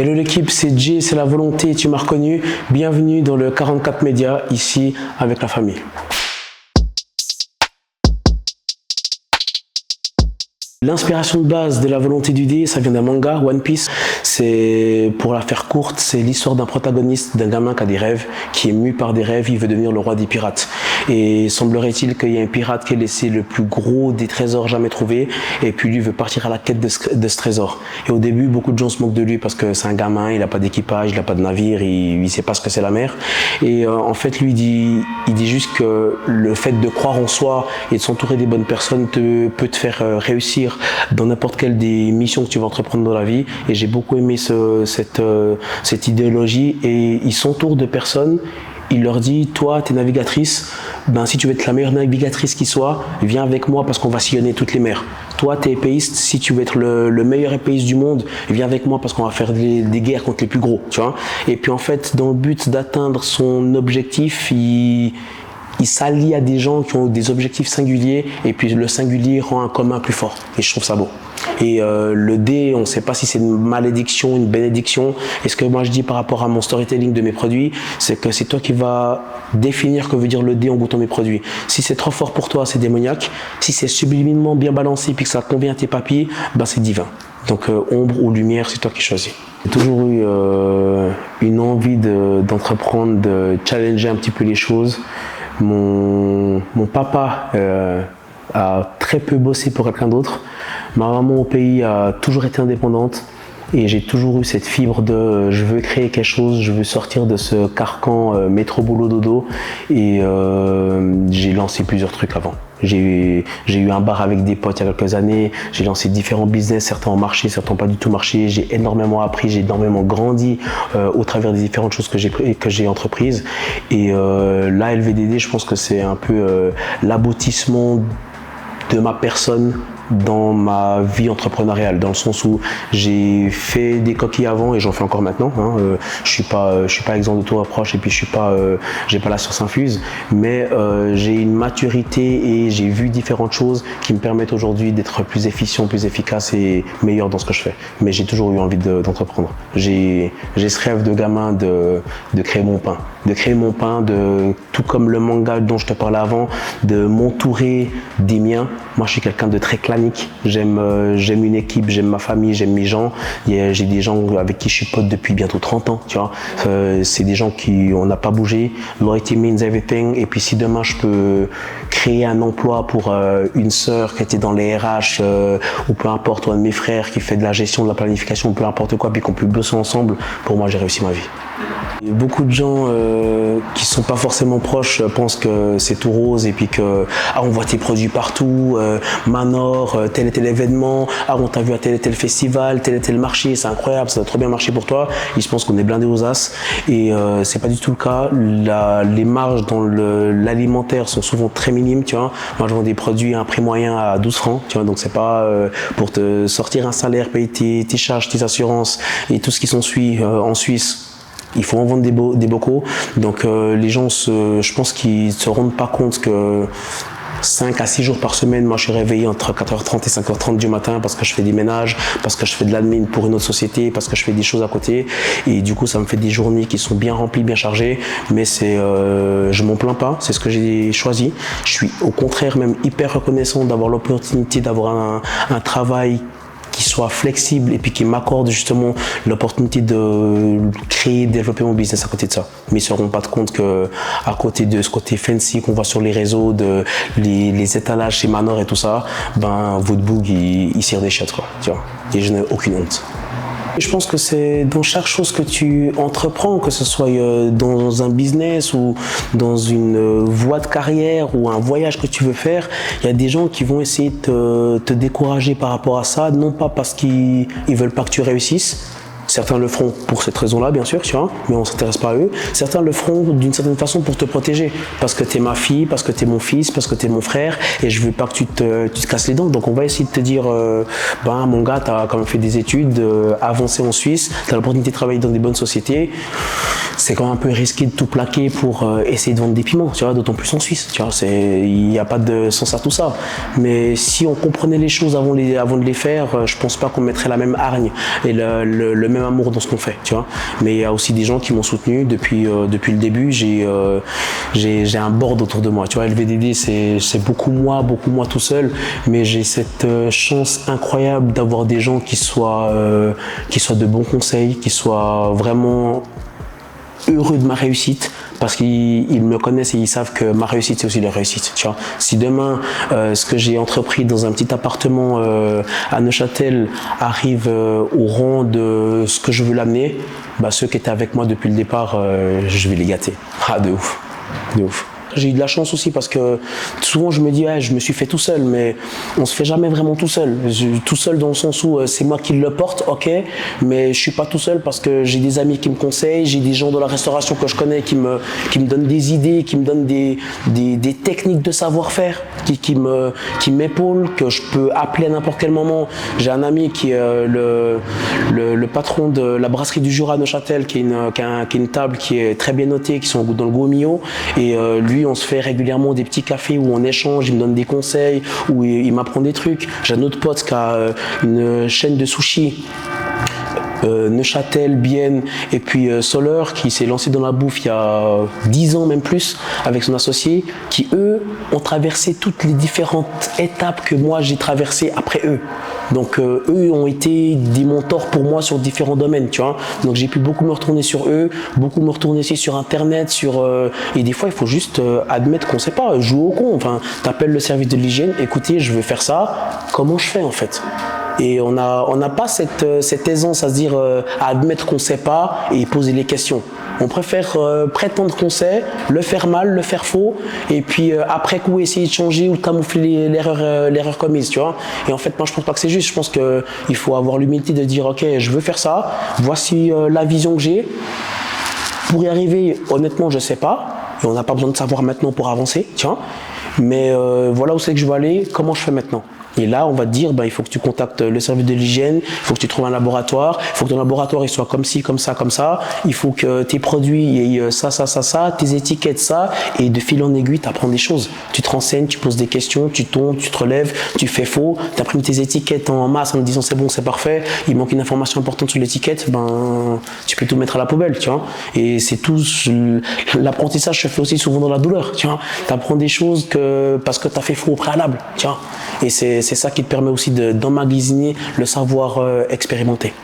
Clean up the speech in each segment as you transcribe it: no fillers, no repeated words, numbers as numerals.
Hello l'équipe, c'est Jay, c'est la volonté, tu m'as reconnu. Bienvenue dans le 44 Média, ici avec la famille. L'inspiration de base de la volonté du dé, ça vient d'un manga, One Piece. C'est, pour la faire courte, c'est l'histoire d'un protagoniste, d'un gamin qui a des rêves, qui est mu par des rêves, il veut devenir le roi des pirates. Et semblerait-il qu'il y ait un pirate qui a laissé le plus gros des trésors jamais trouvés, et puis lui veut partir à la quête de ce trésor. Et au début, beaucoup de gens se moquent de lui parce que c'est un gamin, il n'a pas d'équipage, il n'a pas de navire, il sait pas ce que c'est la mer. Et en fait, lui il dit juste que le fait de croire en soi et de s'entourer des bonnes personnes peut te faire réussir dans n'importe quelle des missions que tu vas entreprendre dans la vie. Et j'ai beaucoup aimé cette idéologie, et il s'entoure de personnes. Il leur dit, toi, t'es navigatrice, ben, si tu veux être la meilleure navigatrice qui soit, viens avec moi parce qu'on va sillonner toutes les mers. Toi, t'es épéiste, si tu veux être le meilleur épéiste du monde, viens avec moi parce qu'on va faire des guerres contre les plus gros, tu vois. Et puis en fait, dans le but d'atteindre son objectif, il s'allie à des gens qui ont des objectifs singuliers, et puis le singulier rend un commun plus fort. Et je trouve ça beau. Et le dé, on ne sait pas si c'est une malédiction, une bénédiction. Et ce que moi je dis par rapport à mon storytelling de mes produits, c'est que c'est toi qui vas définir que veut dire le dé en goûtant mes produits. Si c'est trop fort pour toi, c'est démoniaque. Si c'est subliminellement bien balancé puis que ça convient à tes papilles, ben c'est divin. Donc ombre ou lumière, c'est toi qui choisis. J'ai toujours eu une envie d'entreprendre, de challenger un petit peu les choses. Mon papa a très peu bossé pour quelqu'un d'autre. Ma maman au pays a toujours été indépendante, et j'ai toujours eu cette fibre de je veux créer quelque chose, je veux sortir de ce carcan métro boulot dodo, et j'ai lancé plusieurs trucs avant. J'ai eu un bar avec des potes il y a quelques années, j'ai lancé différents business, certains ont marché, certains n'ont pas du tout marché. J'ai énormément appris, j'ai énormément grandi au travers des différentes choses que j'ai entreprises. Et là, LVDD, je pense que c'est un peu l'aboutissement de ma personne dans ma vie entrepreneuriale, dans le sens où j'ai fait des coquilles avant et j'en fais encore maintenant. Je suis pas exempt de tout reproche, et puis j'ai pas la science infuse, mais j'ai une maturité et j'ai vu différentes choses qui me permettent aujourd'hui d'être plus efficient, plus efficace et meilleur dans ce que je fais. Mais j'ai toujours eu envie d'entreprendre. J'ai ce rêve de gamin de créer mon pain. Tout comme le manga dont je te parlais avant, de m'entourer des miens. Moi, je suis quelqu'un de très clanique. J'aime une équipe, j'aime ma famille, j'aime mes gens. J'ai des gens avec qui je suis pote depuis bientôt 30 ans, tu vois. C'est des gens on n'a pas bougé. Loyalty means everything. Et puis si demain je peux créer un emploi pour une sœur qui était dans les RH, ou peu importe, ou un de mes frères qui fait de la gestion, de la planification, peu importe quoi, puis qu'on peut bosser ensemble, pour moi, j'ai réussi ma vie. Beaucoup de gens qui sont pas forcément proches pensent que c'est tout rose, et puis que on voit tes produits partout, Manor, tel et tel événement, on t'a vu à tel et tel festival, tel et tel marché, c'est incroyable, ça a trop bien marché pour toi. Ils pensent qu'on est blindé aux as, et c'est pas du tout le cas. Les marges dans l'alimentaire sont souvent très minimes, tu vois. Moi, je vends des produits à un prix moyen à 12 francs, tu vois, donc c'est pas pour te sortir un salaire, payer tes charges, tes assurances et tout ce qui s'ensuit en Suisse. Il faut en vendre des bocaux. Donc les gens, je pense qu'ils ne se rendent pas compte que 5 à 6 jours par semaine, moi je suis réveillé entre 4h30 et 5h30 du matin parce que je fais des ménages, parce que je fais de l'admin pour une autre société, parce que je fais des choses à côté. Et du coup, ça me fait des journées qui sont bien remplies, bien chargées. Mais je m'en plains pas, c'est ce que j'ai choisi. Je suis au contraire même hyper reconnaissant d'avoir l'opportunité d'avoir un travail qui soit flexible, et puis qui m'accorde justement l'opportunité de créer, de développer mon business à côté de ça. Mais ils ne se rendent pas compte que à côté de ce côté fancy qu'on voit sur les réseaux, les étalages chez Manor et tout ça, ben votre boug il cire des chiottes, quoi, tu vois. Et je n'ai aucune honte. Je pense que c'est dans chaque chose que tu entreprends, que ce soit dans un business ou dans une voie de carrière ou un voyage que tu veux faire, il y a des gens qui vont essayer de te décourager par rapport à ça, non pas parce qu'ils veulent pas que tu réussisses. Certains le feront pour cette raison-là, bien sûr, tu vois, mais on ne s'intéresse pas à eux. Certains le feront d'une certaine façon pour te protéger, parce que tu es ma fille, parce que tu es mon fils, parce que tu es mon frère, et je veux pas que tu te casses les dents. Donc on va essayer de te dire, mon gars, tu as quand même fait des études, avancé en Suisse, tu as l'opportunité de travailler dans des bonnes sociétés. C'est quand même un peu risqué de tout plaquer pour essayer de vendre des piments, tu vois, d'autant plus en Suisse, tu vois, il n'y a pas de sens à tout ça. Mais si on comprenait les choses avant de les faire, je pense pas qu'on mettrait la même hargne et le même même amour dans ce qu'on fait, tu vois. Mais il y a aussi des gens qui m'ont soutenu depuis le début. J'ai un board autour de moi, tu vois. LVDD, c'est beaucoup moi tout seul, mais j'ai cette chance incroyable d'avoir des gens qui soient de bons conseils, qui soient vraiment heureux de ma réussite, parce qu'ils me connaissent et ils savent que ma réussite c'est aussi leur réussite, tu vois. Si demain ce que j'ai entrepris dans un petit appartement à Neuchâtel arrive au rang de ce que je veux l'amener, bah, ceux qui étaient avec moi depuis le départ, je vais les gâter. Ah, de ouf, de ouf. J'ai eu de la chance aussi parce que souvent je me dis je me suis fait tout seul, mais on se fait jamais vraiment tout seul. Tout seul dans le sens où c'est moi qui le porte, ok, mais je suis pas tout seul parce que j'ai des amis qui me conseillent, j'ai des gens de la restauration que je connais qui me donnent des idées, qui me donnent des techniques de savoir-faire, qui m'épaulent, que je peux appeler à n'importe quel moment. J'ai un ami qui est le patron de la brasserie du Jura à Neuchâtel, qui a une table qui est très bien notée, qui sont dans le Gomio, et lui on se fait régulièrement des petits cafés où on échange, il me donne des conseils, où il m'apprend des trucs. J'ai un autre pote qui a une chaîne de sushi, Neuchâtel, Bienne et puis Soler, qui s'est lancé dans la bouffe il y a 10 ans même plus avec son associé, qui eux ont traversé toutes les différentes étapes que moi j'ai traversées après eux. Donc eux ont été des mentors pour moi sur différents domaines, tu vois. Donc j'ai pu beaucoup me retourner sur eux, beaucoup me retourner aussi sur internet, et des fois il faut juste admettre qu'on sait pas, jouer au con. Enfin, t'appelles le service de l'hygiène, écoutez, je veux faire ça, comment je fais en fait? Et on n'a pas cette aisance à se dire, à admettre qu'on ne sait pas et poser les questions. On préfère prétendre qu'on sait, le faire mal, le faire faux, et puis après coup essayer de changer ou de camoufler l'erreur commise, tu vois. Et en fait, moi je pense pas que c'est juste. Je pense qu'il faut avoir l'humilité de dire, ok, je veux faire ça, voici la vision que j'ai. Pour y arriver, honnêtement, je sais pas, et on n'a pas besoin de savoir maintenant pour avancer, tu vois. Mais voilà où c'est que je veux aller, comment je fais maintenant. Et là, on va te dire, il faut que tu contactes le service de l'hygiène, il faut que tu trouves un laboratoire, il faut que ton laboratoire il soit comme ci, comme ça, comme ça. Il faut que tes produits aient ça, tes étiquettes ça, et de fil en aiguille, tu apprends des choses. Tu te renseignes, tu poses des questions, tu tombes, tu te relèves, tu fais faux, tu imprimes tes étiquettes en masse en te disant c'est bon, c'est parfait, il manque une information importante sur l'étiquette, tu peux tout mettre à la poubelle, tu vois. Et c'est tout, l'apprentissage se fait aussi souvent dans la douleur, tu vois. Tu apprends des choses parce que tu as fait faux au préalable, tu vois. Et c'est ça qui te permet aussi d'emmagasiner le savoir expérimenté.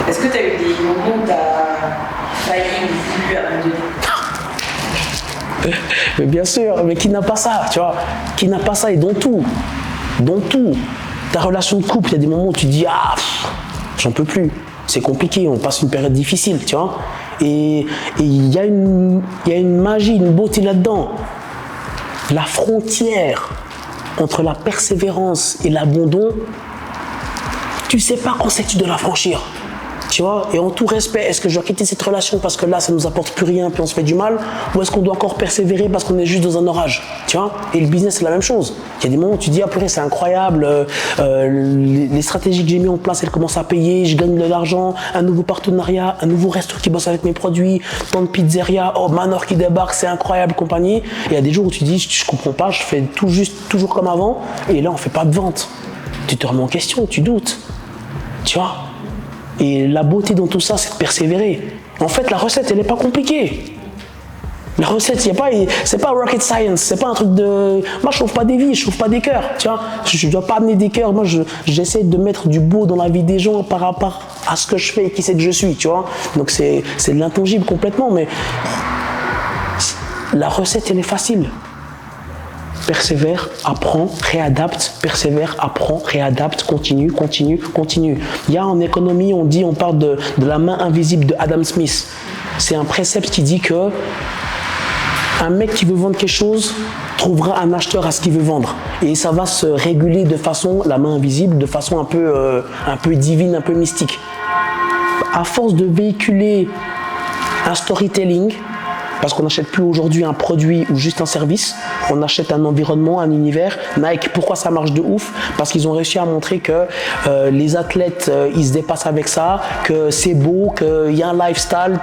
Est-ce que tu as eu des moments où tu as failli ou voulu abandonner? Mais bien sûr, mais qui n'a pas ça, tu vois? Qui n'a pas ça, et dans tout. Ta relation de couple, il y a des moments où tu dis j'en peux plus, c'est compliqué, on passe une période difficile, tu vois? Et il y a une magie, une beauté là-dedans. La frontière entre la persévérance et l'abandon, tu sais pas quand c'est que tu dois la franchir, tu vois. Et en tout respect, est-ce que je dois quitter cette relation parce que là ça nous apporte plus rien puis on se fait du mal, ou est-ce qu'on doit encore persévérer parce qu'on est juste dans un orage, tu vois. Et le business c'est la même chose. Il y a des moments où tu dis purée, c'est incroyable, les stratégies que j'ai mis en place elles commencent à payer, je gagne de l'argent, un nouveau partenariat, un nouveau resto qui bosse avec mes produits, tant de pizzerias, Manor qui débarque, c'est incroyable, compagnie. Et il y a des jours où tu dis je comprends pas, je fais tout juste toujours comme avant, et là on fait pas de vente. Tu te remets en question, tu doutes, tu vois. Et la beauté dans tout ça, c'est de persévérer. En fait, la recette, elle n'est pas compliquée. La recette, c'est pas rocket science, c'est pas un truc de... Moi, je sauve pas des vies, je sauve pas des cœurs, tu vois. Je dois pas amener des cœurs, moi, j'essaie de mettre du beau dans la vie des gens par rapport à ce que je fais et qui c'est que je suis, tu vois. Donc, c'est de l'intangible complètement, mais la recette, elle est facile. Persévère, apprends, réadapte, persévère, apprends, réadapte, continue. Il y a en économie, on parle de la main invisible de Adam Smith. C'est un précepte qui dit que un mec qui veut vendre quelque chose trouvera un acheteur à ce qu'il veut vendre. Et ça va se réguler de façon, la main invisible, de façon un peu divine, un peu mystique. À force de véhiculer un storytelling, parce qu'on n'achète plus aujourd'hui un produit ou juste un service, on achète un environnement, un univers. Nike, pourquoi ça marche de ouf? Parce qu'ils ont réussi à montrer que les athlètes, ils se dépassent avec ça, que c'est beau, qu'il y a un lifestyle.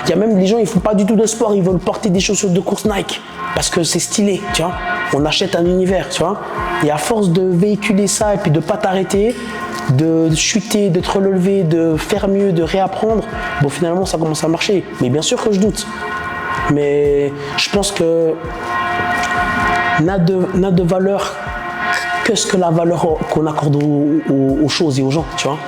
Il y a même les gens, ils font pas du tout de sport, ils veulent porter des chaussures de course Nike parce que c'est stylé, tu vois. On achète un univers, tu vois. Et à force de véhiculer ça et puis de pas t'arrêter, de chuter, de te relever, de faire mieux, de réapprendre, bon finalement ça commence à marcher. Mais bien sûr que je doute. Mais je pense que n'a de valeur que ce que la valeur qu'on accorde aux choses et aux gens, tu vois.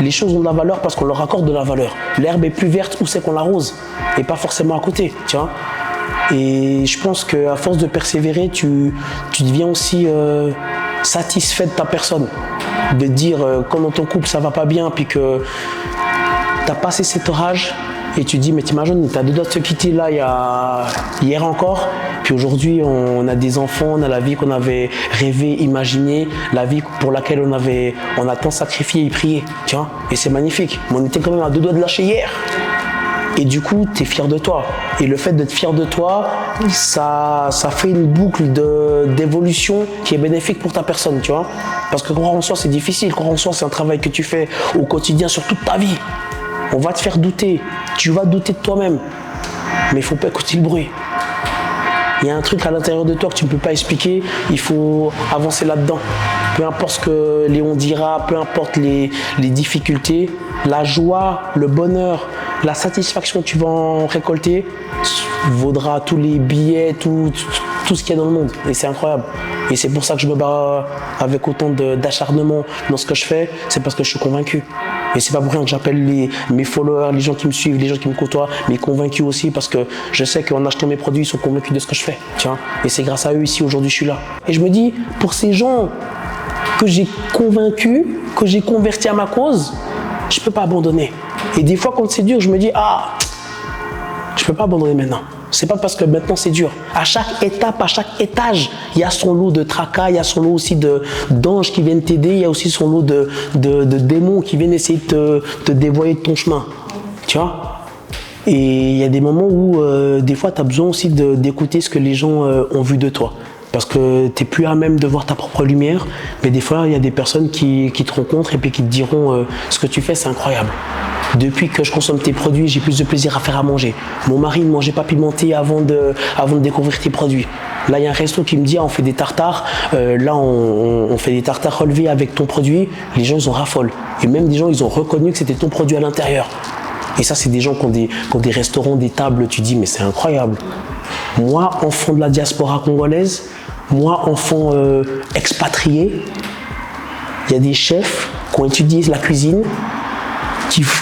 Les choses ont de la valeur parce qu'on leur accorde de la valeur. L'herbe est plus verte où c'est qu'on l'arrose et pas forcément à côté, tu vois. Et je pense qu'à force de persévérer, tu deviens aussi satisfait de ta personne. De dire quand dans ton couple ça va pas bien puis que t'as passé cet orage et tu dis mais t'imagines, t'as deux doigts de se quitter là hier encore, puis aujourd'hui on a des enfants, on a la vie qu'on avait rêvé, imaginé, la vie pour laquelle on a tant sacrifié et prié, tu vois, et c'est magnifique. Mais on était quand même à deux doigts de lâcher hier. Et du coup, tu es fier de toi. Et le fait d'être fier de toi, ça fait une boucle d'évolution qui est bénéfique pour ta personne, tu vois. Parce que croire en soi, c'est difficile. Croire en soi, c'est un travail que tu fais au quotidien sur toute ta vie. On va te faire douter. Tu vas douter de toi-même. Mais il ne faut pas écouter le bruit. Il y a un truc à l'intérieur de toi que tu ne peux pas expliquer. Il faut avancer là-dedans. Peu importe ce que Léon dira, peu importe les difficultés, la joie, le bonheur, la satisfaction que tu vas en récolter vaudra tous les billets, tout ce qu'il y a dans le monde. Et c'est incroyable. Et c'est pour ça que je me bats avec autant d'acharnement dans ce que je fais. C'est parce que je suis convaincu. Et c'est pas pour rien que j'appelle mes followers, les gens qui me suivent, les gens qui me côtoient, mais convaincus aussi parce que je sais qu'en achetant mes produits, ils sont convaincus de ce que je fais. Tu vois. Et c'est grâce à eux ici, aujourd'hui, je suis là. Et je me dis, pour ces gens que j'ai convaincus, que j'ai convertis à ma cause, je peux pas abandonner. Et des fois, quand c'est dur, je me dis, je peux pas abandonner maintenant. C'est pas parce que maintenant c'est dur. À chaque étape, à chaque étage, il y a son lot de tracas, il y a son lot aussi d'anges qui viennent t'aider, il y a aussi son lot de démons qui viennent essayer de te dévoyer de ton chemin. Tu vois? Et il y a des moments où, des fois, tu as besoin aussi d'écouter ce que les gens ont vu de toi. Parce que tu n'es plus à même de voir ta propre lumière, mais des fois, il y a des personnes qui te rencontrent et puis qui te diront ce que tu fais, c'est incroyable. Depuis que je consomme tes produits, j'ai plus de plaisir à faire à manger. Mon mari ne mangeait pas pimenté avant de découvrir tes produits. Là, il y a un resto qui me dit, on fait des tartares. Là, on fait des tartares relevés avec ton produit. Les gens, ils en raffolent. Et même des gens, ils ont reconnu que c'était ton produit à l'intérieur. Et ça, c'est des gens qui ont des restaurants, des tables. Tu dis, mais c'est incroyable. Moi, enfant de la diaspora congolaise, moi, enfant expatrié, il y a des chefs qui ont étudié la cuisine,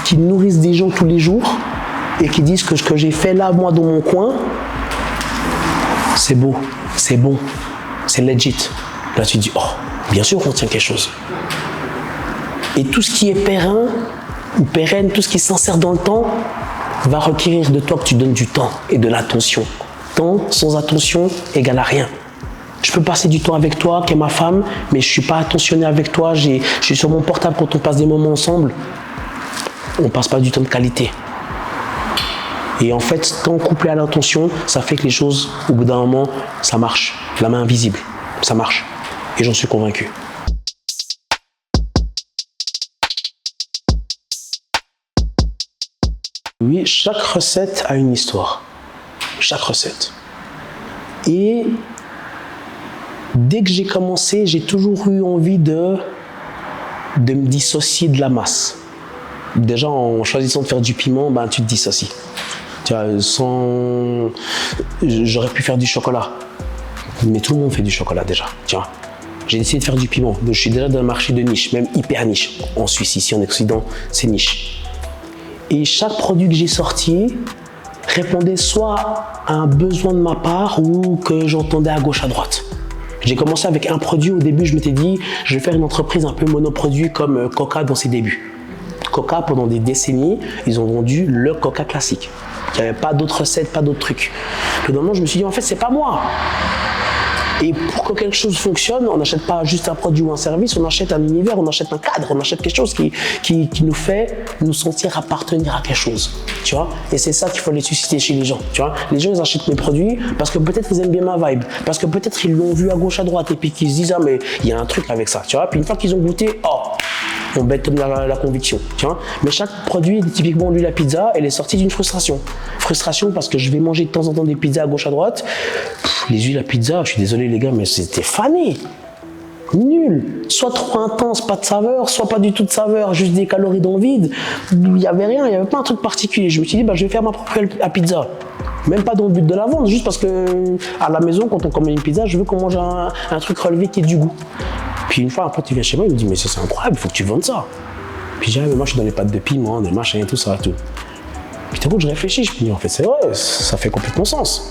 qui nourrissent des gens tous les jours et qui disent que ce que j'ai fait là, moi, dans mon coin, c'est beau, c'est bon, c'est legit. Là, tu dis, bien sûr qu'on tient quelque chose. Et tout ce qui est périn ou pérenne, tout ce qui s'insère dans le temps, va requérir de toi que tu donnes du temps et de l'attention. Temps sans attention égale à rien. Je peux passer du temps avec toi, qui est ma femme, mais je ne suis pas attentionné avec toi. Je suis sur mon portable quand on passe des moments ensemble. On ne passe pas du temps de qualité. Et en fait, temps couplé à l'attention, ça fait que les choses, au bout d'un moment, ça marche. La main invisible, ça marche. Et j'en suis convaincu. Oui, chaque recette a une histoire. Chaque recette. Et dès que j'ai commencé, j'ai toujours eu envie de me dissocier de la masse. Déjà, en choisissant de faire du piment, tu te dissocies. Tu vois, j'aurais pu faire du chocolat. Mais tout le monde fait du chocolat déjà. Tu vois. J'ai décidé de faire du piment. Je suis déjà dans un marché de niche, même hyper niche. En Suisse, ici en Occident, c'est niche. Et chaque produit que j'ai sorti répondait soit à un besoin de ma part ou que j'entendais à gauche, à droite. J'ai commencé avec un produit. Au début, je m'étais dit, je vais faire une entreprise un peu monoproduit comme Coca dans ses débuts. Coca, pendant des décennies, ils ont vendu le Coca classique. Il n'y avait pas d'autres recettes, pas d'autres trucs. Puis dans le moment, je me suis dit, en fait, c'est pas moi. Et pour que quelque chose fonctionne, on n'achète pas juste un produit ou un service, on achète un univers, on achète un cadre, on achète quelque chose qui nous fait nous sentir appartenir à quelque chose. Tu vois? Et c'est ça qu'il faut les susciter chez les gens. Tu vois? Les gens, ils achètent mes produits parce que peut-être ils aiment bien ma vibe, parce que peut-être ils l'ont vu à gauche, à droite, et puis qu'ils se disent, ah, mais il y a un truc avec ça. Tu vois? Puis une fois qu'ils ont goûté, on bétonne la conviction, tu vois. Mais chaque produit, typiquement lui la pizza, elle est sortie d'une frustration. Frustration parce que je vais manger de temps en temps des pizzas à gauche à droite. Les huiles à pizza, je suis désolé les gars, mais c'était fané. Nul. Soit trop intense, pas de saveur, soit pas du tout de saveur, juste des calories dans le vide. Il n'y avait rien, il n'y avait pas un truc particulier. Je me suis dit, je vais faire ma propre pizza. Même pas dans le but de la vendre, juste parce que à la maison, quand on commande une pizza, je veux qu'on mange un truc relevé qui ait du goût. Puis une fois, un pote, il vient chez moi, il me dit, mais ça c'est incroyable, il faut que tu vendes ça. Puis je dis, mais moi je suis dans les pâtes de piment, des machins et tout ça et tout. Puis tout je réfléchis, je me dis, en fait c'est vrai, ça fait complètement sens.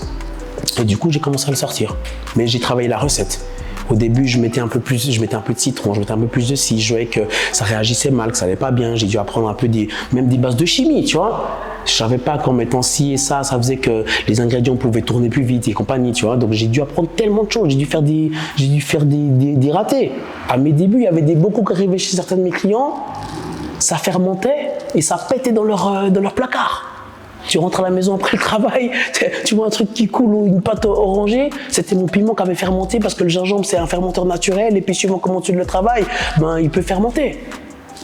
Et du coup, j'ai commencé à le sortir. Mais j'ai travaillé la recette. Au début, je mettais un peu de citron, je mettais un peu plus de ci, je voyais que ça réagissait mal, que ça allait pas bien. J'ai dû apprendre un peu même des bases de chimie, tu vois. Je savais pas qu'en mettant ci et ça faisait que les ingrédients pouvaient tourner plus vite et compagnie, tu vois. Donc j'ai dû apprendre tellement de choses, j'ai dû faire des ratés. À mes débuts, il y avait des bocaux qui arrivaient chez certains de mes clients, ça fermentait et ça pétait dans leur placard. Tu rentres à la maison après le travail, tu vois un truc qui coule ou une pâte orangée, c'était mon piment qui avait fermenté parce que le gingembre c'est un fermenteur naturel et puis suivant comment tu le travailles, il peut fermenter.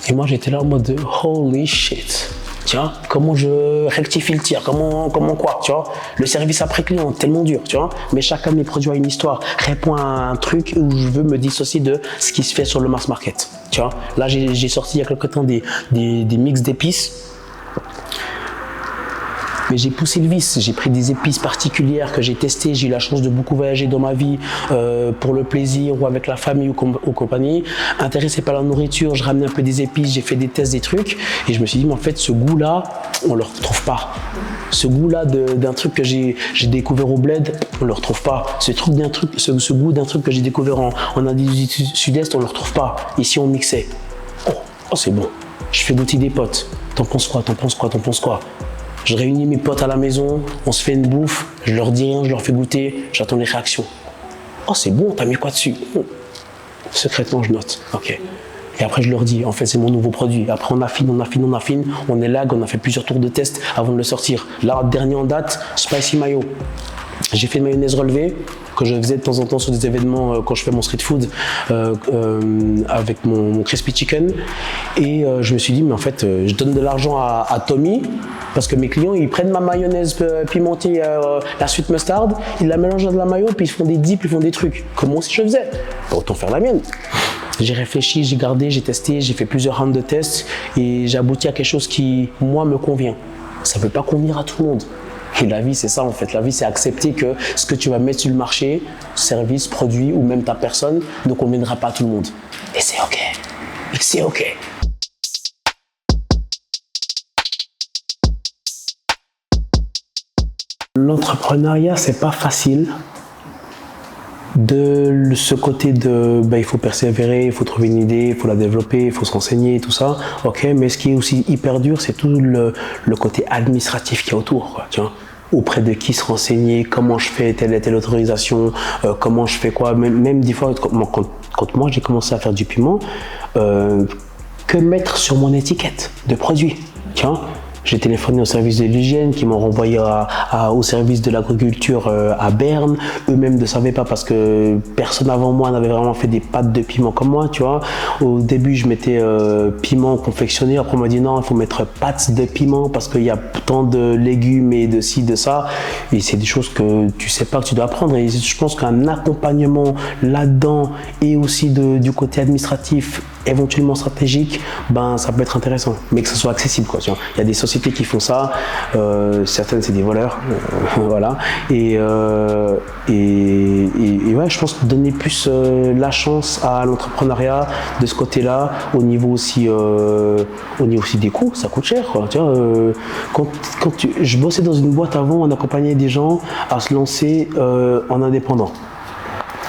Et moi j'étais là en mode holy shit. Tiens, comment je rectifie le tir, comment quoi, tu vois. Le service après client, tellement dur, tu vois. Mais chacun de mes produits a une histoire, répond à un truc où je veux me dissocier de ce qui se fait sur le mass market, tu vois. Là j'ai sorti il y a quelque temps des mix d'épices. Mais j'ai poussé le vice, j'ai pris des épices particulières que j'ai testées, j'ai eu la chance de beaucoup voyager dans ma vie pour le plaisir ou avec la famille ou compagnie. Intéressé par la nourriture, je ramenais un peu des épices, j'ai fait des tests, des trucs et je me suis dit, mais en fait ce goût-là, on le retrouve pas. Ce goût-là d'un truc que j'ai découvert au bled, on le retrouve pas. Ce goût d'un truc que j'ai découvert en Asie du Sud-Est, on le retrouve pas. Ici on mixait. Oh c'est bon. Je fais goûter des potes. T'en penses quoi? Je réunis mes potes à la maison, on se fait une bouffe, je leur dis rien, je leur fais goûter, j'attends les réactions. Oh c'est bon, t'as mis quoi dessus? Secrètement je note, ok. Et après je leur dis, en fait c'est mon nouveau produit. Après on affine, on élague, on a fait plusieurs tours de test avant de le sortir. Là, dernier en date, Spicy Mayo. J'ai fait une mayonnaise relevée que je faisais de temps en temps sur des événements quand je fais mon street food avec mon crispy chicken. Et je me suis dit, mais en fait, je donne de l'argent à Tommy parce que mes clients, ils prennent ma mayonnaise pimentée, la sweet mustard, ils la mélangent à de la mayo, puis ils font des dips, ils font des trucs. Comme moi si je faisais. Autant faire la mienne. J'ai réfléchi, j'ai gardé, j'ai testé, j'ai fait plusieurs rounds de tests et j'ai abouti à quelque chose qui, moi, me convient. Ça ne peut pas convenir à tout le monde. Et la vie, c'est ça en fait. La vie, c'est accepter que ce que tu vas mettre sur le marché, service, produit ou même ta personne, ne conviendra pas à tout le monde. Et c'est OK. C'est OK. L'entrepreneuriat, c'est pas facile. De ce côté de il faut persévérer, il faut trouver une idée, il faut la développer, il faut se renseigner, tout ça, ok, mais ce qui est aussi hyper dur, c'est tout le côté administratif qu'il y a autour, quoi, tu vois. Auprès de qui se renseigner, comment je fais telle et telle autorisation, comment je fais quoi, même des fois, quand moi j'ai commencé à faire du piment, que mettre sur mon étiquette de produit, tu vois. J'ai téléphoné au service de l'hygiène qui m'ont renvoyé au service de l'agriculture à Berne. Eux-mêmes ne savaient pas parce que personne avant moi n'avait vraiment fait des pâtes de piment comme moi, tu vois. Au début, je mettais piment confectionné. Après, on m'a dit non, il faut mettre pâtes de piment parce qu'il y a tant de légumes et de ci, de ça. Et c'est des choses que tu sais pas que tu dois apprendre. Et je pense qu'un accompagnement là-dedans et aussi du côté administratif, éventuellement stratégique, ça peut être intéressant, mais que ce soit accessible, quoi. Il y a des sociétés qui font ça, certaines c'est des voleurs, voilà. Et ouais, je pense que donner plus la chance à l'entrepreneuriat de ce côté-là, au niveau aussi des coûts, ça coûte cher, quoi. Tu vois, je bossais dans une boîte avant, on accompagnait des gens à se lancer en indépendant.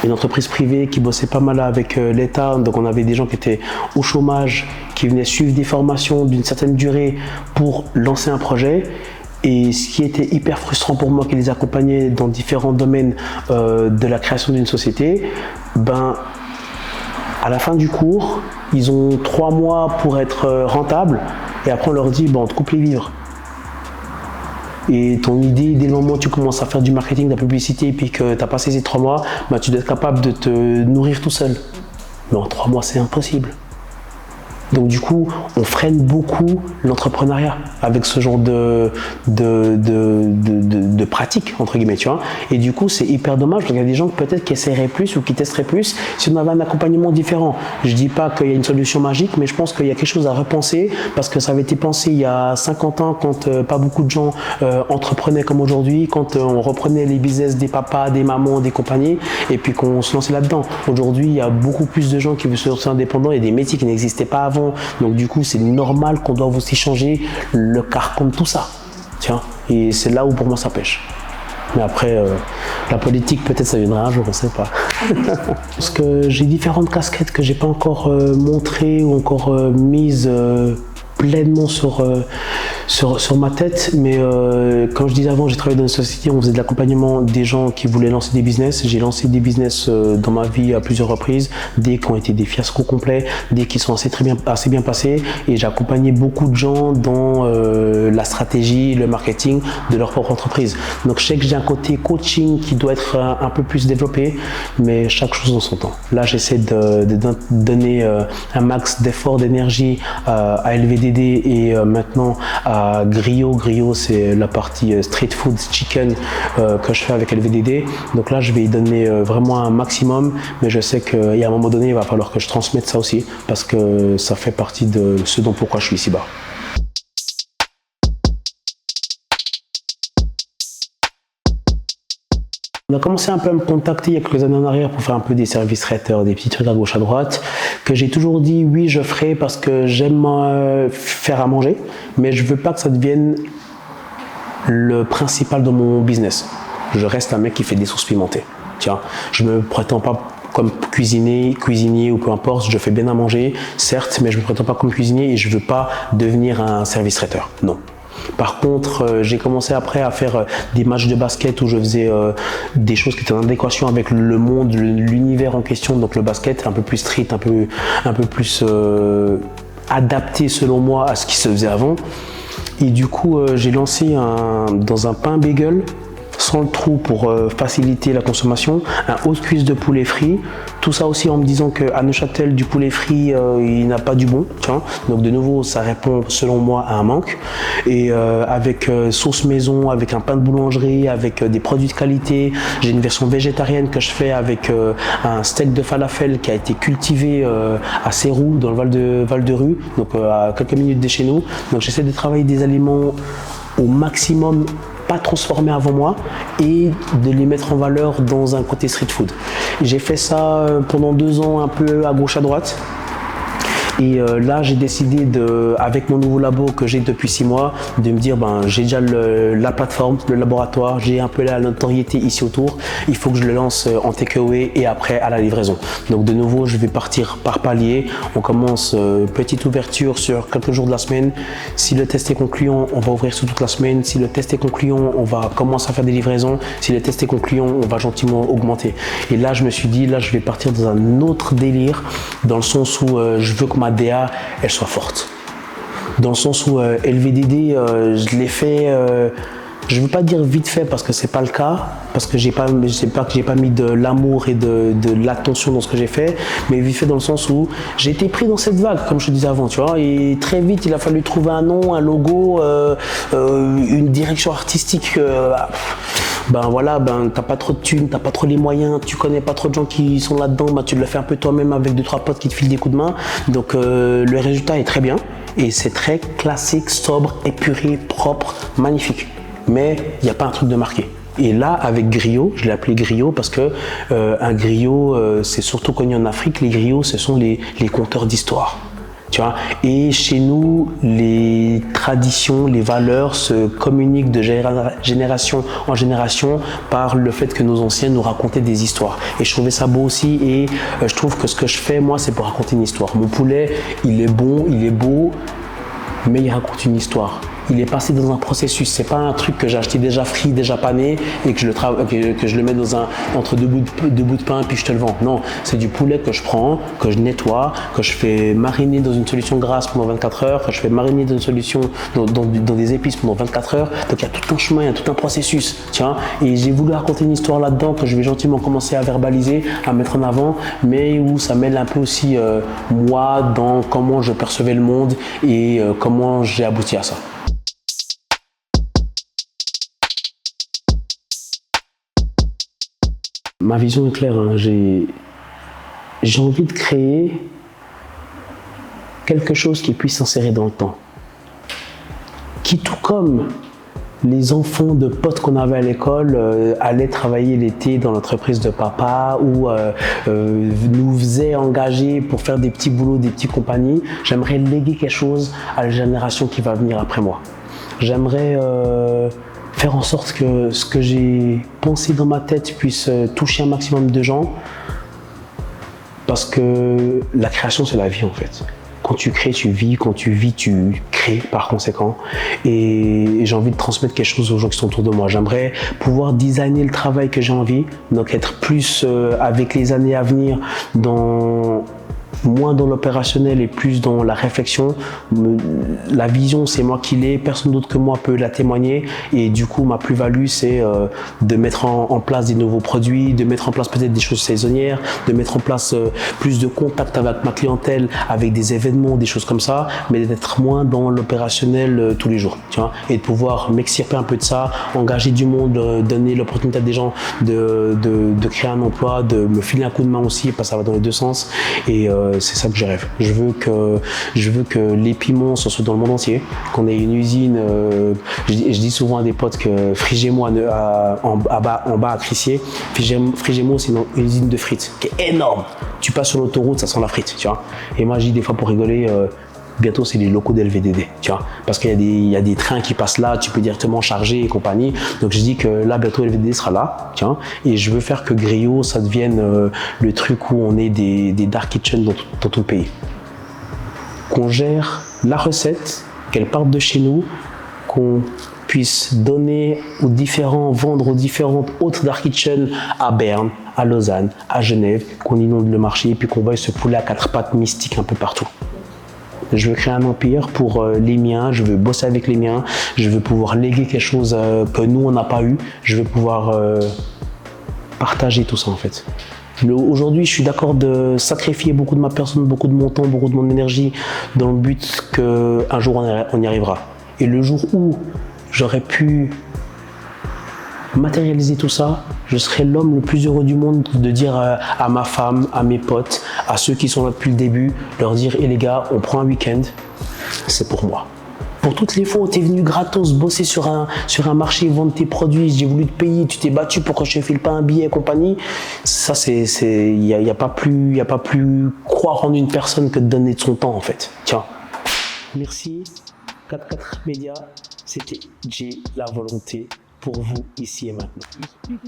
Une entreprise privée qui bossait pas mal avec l'État, donc on avait des gens qui étaient au chômage, qui venaient suivre des formations d'une certaine durée pour lancer un projet. Et ce qui était hyper frustrant pour moi, qui les accompagnait dans différents domaines de la création d'une société, à la fin du cours, ils ont 3 mois pour être rentables, et après on leur dit, on te coupe les vivres. Et ton idée, dès le moment où tu commences à faire du marketing, de la publicité, et puis que tu as passé ces 3 mois, tu dois être capable de te nourrir tout seul. Mais en 3 mois, c'est impossible. Donc du coup, on freine beaucoup l'entrepreneuriat avec ce genre de pratique, entre guillemets, tu vois. Et du coup, c'est hyper dommage parce qu'il y a des gens peut-être qui essaieraient plus ou qui testeraient plus si on avait un accompagnement différent. Je dis pas qu'il y a une solution magique, mais je pense qu'il y a quelque chose à repenser parce que ça avait été pensé il y a 50 ans quand pas beaucoup de gens entreprenaient comme aujourd'hui, quand on reprenait les business des papas, des mamans, des compagnies et puis qu'on se lançait là-dedans. Aujourd'hui, il y a beaucoup plus de gens qui veulent se lancer indépendants et des métiers qui n'existaient pas avant. Donc du coup, c'est normal qu'on doive aussi changer le carcan de tout ça. Tiens, et c'est là où pour moi ça pêche. Mais après, la politique, peut-être ça viendra un jour, on ne sait pas. Parce que j'ai différentes casquettes que j'ai pas encore montrées ou encore mises pleinement sur ma tête, mais comme je disais avant, j'ai travaillé dans une société où on faisait de l'accompagnement des gens qui voulaient lancer des business. J'ai lancé des business dans ma vie à plusieurs reprises, des qui ont été des fiascos complets, des qui sont assez bien passés, et j'ai accompagné beaucoup de gens dans la stratégie, le marketing de leur propre entreprise. Donc je sais que j'ai un côté coaching qui doit être un peu plus développé, mais chaque chose en son temps. Là, j'essaie de donner un max d'effort, d'énergie à LVDD et maintenant à Griot. Griot, c'est la partie street food chicken que je fais avec LVDD. Donc là, je vais y donner vraiment un maximum, mais je sais qu'à un moment donné, il va falloir que je transmette ça aussi parce que ça fait partie de ce dont pourquoi je suis ici-bas. On a commencé un peu à me contacter il y a quelques années en arrière pour faire un peu des services traiteurs, des petits trucs à gauche à droite, que j'ai toujours dit oui je ferai parce que j'aime faire à manger, mais je veux pas que ça devienne le principal de mon business. Je reste un mec qui fait des sauces pimentées. Tiens, je me prétends pas comme cuisinier ou peu importe, je fais bien à manger, certes, mais je me prétends pas comme cuisinier et je veux pas devenir un service traiteur, non. Par contre, j'ai commencé après à faire des matchs de basket où je faisais des choses qui étaient en adéquation avec le monde, l'univers en question, donc le basket un peu plus street, un peu plus adapté selon moi à ce qui se faisait avant. Et du coup, j'ai lancé dans un pain bagel sans le trou pour faciliter la consommation, un haute cuisse de poulet frit, tout ça aussi en me disant qu'à Neuchâtel du poulet frit il n'a pas du bon, tiens. Donc de nouveau ça répond selon moi à un manque, et avec sauce maison, avec un pain de boulangerie, avec des produits de qualité. J'ai une version végétarienne que je fais avec un steak de falafel qui a été cultivé à Sérou dans le Val de Rue, donc à quelques minutes de chez nous. Donc j'essaie de travailler des aliments au maximum, pas transformés avant moi, et de les mettre en valeur dans un côté street food. J'ai fait ça pendant 2 ans un peu à gauche à droite. Et là, j'ai décidé, avec mon nouveau labo que j'ai depuis 6 mois, de me dire, j'ai déjà la plateforme, le laboratoire, j'ai un peu la notoriété ici autour. Il faut que je le lance en takeaway et après à la livraison. Donc de nouveau, je vais partir par palier. On commence petite ouverture sur quelques jours de la semaine. Si le test est concluant, on va ouvrir sur toute la semaine. Si le test est concluant, on va commencer à faire des livraisons. Si le test est concluant, on va gentiment augmenter. Et là, je me suis dit, là, je vais partir dans un autre délire, dans le sens où je veux que ma DA, elle soit forte. Dans le sens où LVDD, je l'ai fait, je ne veux pas dire vite fait parce que c'est pas le cas, parce que j'ai pas mis de l'amour et de l'attention dans ce que j'ai fait, mais vite fait dans le sens où j'ai été pris dans cette vague, comme je te disais avant, tu vois, et très vite il a fallu trouver un nom, un logo, une direction artistique. T'as pas trop de thunes, t'as pas trop les moyens, tu connais pas trop de gens qui sont là-dedans, tu le fais un peu toi-même avec 2-3 potes qui te filent des coups de main. Donc le résultat est très bien et c'est très classique, sobre, épuré, propre, magnifique. Mais il n'y a pas un truc de marqué. Et là, avec griot, je l'ai appelé griot parce que un griot, c'est surtout connu en Afrique. Les griots, ce sont les conteurs d'histoire. Tu vois, et chez nous, les traditions, les valeurs se communiquent de génération en génération par le fait que nos anciens nous racontaient des histoires. Et je trouvais ça beau aussi, et je trouve que ce que je fais, moi, c'est pour raconter une histoire. Mon poulet, il est bon, il est beau, mais il raconte une histoire. il est passé dans un processus. C'est pas un truc que j'ai acheté déjà frit, déjà pané et que je le mets entre deux bouts de pain puis je te le vends. Non, c'est du poulet que je prends, que je nettoie, que je fais mariner dans une solution grasse pendant 24 heures, que je fais mariner dans une solution dans des épices pendant 24 heures. Donc il y a tout un chemin, il y a tout un processus. Tiens, et j'ai voulu raconter une histoire là-dedans que je vais gentiment commencer à verbaliser, à mettre en avant, mais où ça mêle un peu aussi moi dans comment je percevais le monde et comment j'ai abouti à ça. Ma vision est claire, hein. J'ai envie de créer quelque chose qui puisse s'insérer dans le temps. Qui, tout comme les enfants de potes qu'on avait à l'école allaient travailler l'été dans l'entreprise de papa ou nous faisaient engager pour faire des petits boulots, des petites compagnies, j'aimerais léguer quelque chose à la génération qui va venir après moi. J'aimerais faire en sorte que ce que j'ai pensé dans ma tête puisse toucher un maximum de gens, parce que la création c'est la vie en fait. Quand tu crées, tu vis, quand tu vis, tu crées par conséquent. Et j'ai envie de transmettre quelque chose aux gens qui sont autour de moi. J'aimerais pouvoir designer le travail que j'ai envie, donc être plus avec les années à venir moins dans l'opérationnel et plus dans la réflexion. La vision, c'est moi qui l'ai, personne d'autre que moi peut la témoigner. Et du coup, ma plus-value, c'est de mettre en place des nouveaux produits, de mettre en place peut-être des choses saisonnières, de mettre en place plus de contact avec ma clientèle, avec des événements, des choses comme ça, mais d'être moins dans l'opérationnel tous les jours. Tu vois, et de pouvoir m'extirper un peu de ça, engager du monde, donner l'opportunité à des gens de créer un emploi, de me filer un coup de main aussi, parce que ça va dans les deux sens. Et c'est ça que je rêve. Je veux que les piments soient dans le monde entier, qu'on ait une usine. Je dis souvent à des potes que Frigémo en bas à Crissier, Frigémo c'est une usine de frites qui est énorme. Tu passes sur l'autoroute, ça sent la frite, tu vois. Et moi je dis des fois pour rigoler, bientôt c'est les locaux d'LVDD, tu vois, parce qu'il y a des trains qui passent là, tu peux directement charger et compagnie. Donc je dis que là bientôt LVDD sera là, tu vois, et je veux faire que Griot ça devienne le truc où on ait des dark kitchen dans tout le pays. Qu'on gère la recette, qu'elle parte de chez nous, qu'on puisse donner vendre aux différentes autres dark kitchen à Berne, à Lausanne, à Genève, qu'on inonde le marché et puis qu'on voit ce poulet à quatre pattes mystique un peu partout. Je veux créer un empire pour les miens, je veux bosser avec les miens, je veux pouvoir léguer quelque chose que nous on n'a pas eu, je veux pouvoir partager tout ça en fait. Aujourd'hui, je suis d'accord de sacrifier beaucoup de ma personne, beaucoup de mon temps, beaucoup de mon énergie dans le but qu'un jour on y arrivera. Et le jour où j'aurais pu matérialiser tout ça, je serai l'homme le plus heureux du monde de dire à ma femme, à mes potes, à ceux qui sont là depuis le début, leur dire « Hé les gars, on prend un week-end, c'est pour moi ». Pour toutes les fois où tu es venu gratos bosser sur un marché, vendre tes produits, j'ai voulu te payer, tu t'es battu pour que je ne file pas un billet et compagnie, ça il n'y a pas plus croire en une personne que de donner de son temps en fait. Tiens. Merci 44 Média, c'était J'ai la volonté pour vous ici et maintenant.